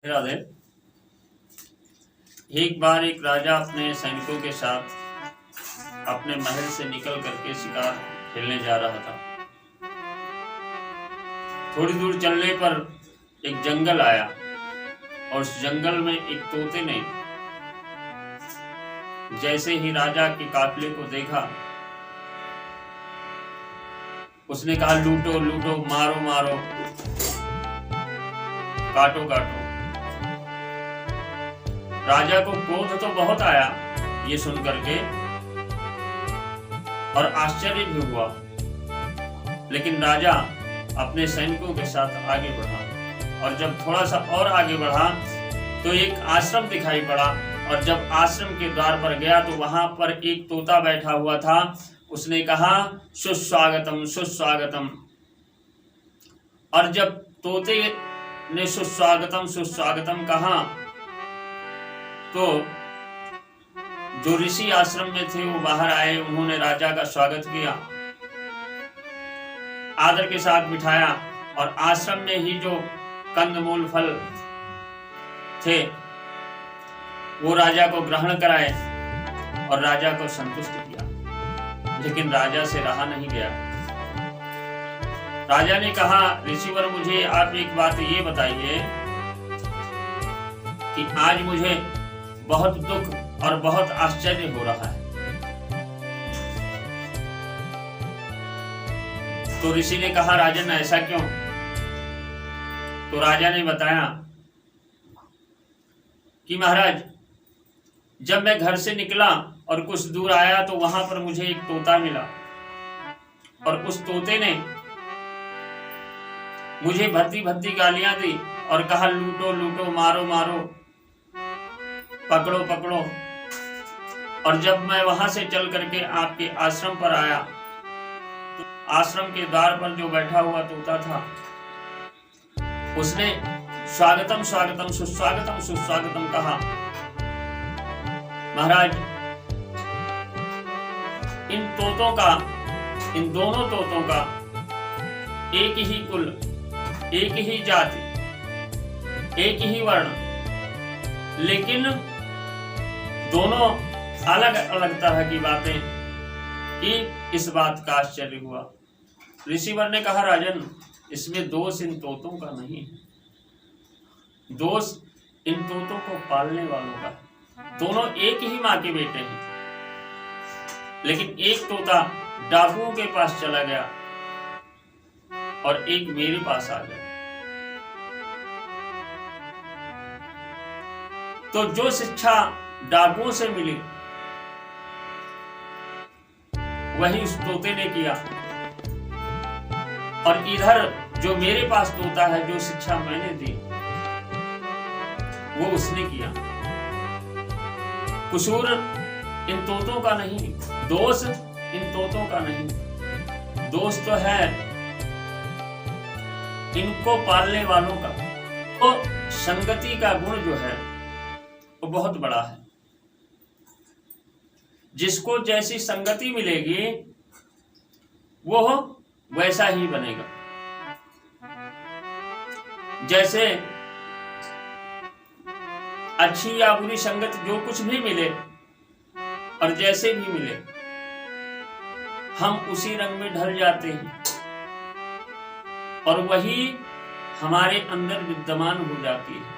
राधे। एक बार एक राजा अपने सैनिकों के साथ अपने महल से निकल करके शिकार खेलने जा रहा था। थोड़ी दूर चलने पर एक जंगल आया और उस जंगल में एक तोते ने जैसे ही राजा के काफिले को देखा, उसने कहा, लूटो लूटो, मारो मारो, काटो काटो। राजा को क्रोध तो बहुत आया ये सुन करके और आश्चर्य भी हुआ, लेकिन राजा अपने सैनिकों के साथ आगे बढ़ा और जब थोड़ा सा और आगे बढ़ा तो एक आश्रम दिखाई पड़ा और जब आश्रम के द्वार पर गया तो वहां पर एक तोता बैठा हुआ था। उसने कहा, सुस्वागतम सुस्वागतम। और जब तोते ने सुस्वागतम सुस्वागतम कहा तो जो ऋषि आश्रम में थे वो बाहर आए, उन्होंने राजा का स्वागत किया, आदर के साथ बिठाया और आश्रम में ही जो कंदमूल फल थे वो राजा को ग्रहण कराए और राजा को संतुष्ट किया। लेकिन राजा से रहा नहीं गया। राजा ने कहा, ऋषिवर, मुझे आप एक बात ये बताइए कि आज मुझे बहुत दुख और बहुत आश्चर्य हो रहा है। तो ऋषि ने कहा, राजन, ऐसा क्यों? तो राजा ने बताया कि महाराज, जब मैं घर से निकला और कुछ दूर आया तो वहां पर मुझे एक तोता मिला और उस तोते ने मुझे भद्दी भद्दी गालियां दी और कहा, लूटो लूटो, मारो मारो, पकड़ो पकड़ो। और जब मैं वहां से चल करके आपके आश्रम पर आया तो आश्रम के द्वार पर जो बैठा हुआ तोता था उसने स्वागतम स्वागतम सुस्वागतम सुस्वागतम कहा। महाराज, इन दोनों तोतों का एक ही कुल, एक ही जाति, एक ही वर्ण, लेकिन दोनों अलग अलग तरह की बातें की। इस बात का आश्चर्य हुआ। ऋषिवर ने कहा, राजन, इसमें दोष इन तोतों का नहीं है, दोष इन तोतों को पालने वालों का है। दोनों एक ही माँ के बेटे हैं, लेकिन एक तोता डाकुओं के पास चला गया और एक मेरे पास आ गया। तो जो शिक्षा डाकुओं से मिली वही उस तोते ने किया और इधर जो मेरे पास तोता है, जो शिक्षा मैंने दी वो उसने किया। कसूर इन तोतों का नहीं, दोष इन तोतों का नहीं, दोष तो है इनको पालने वालों का। तो संगति का गुण जो है वो बहुत बड़ा है। जिसको जैसी संगति मिलेगी वो वैसा ही बनेगा। जैसे अच्छी या बुरी संगत जो कुछ भी मिले और जैसे भी मिले, हम उसी रंग में ढल जाते हैं और वही हमारे अंदर विद्यमान हो जाती है।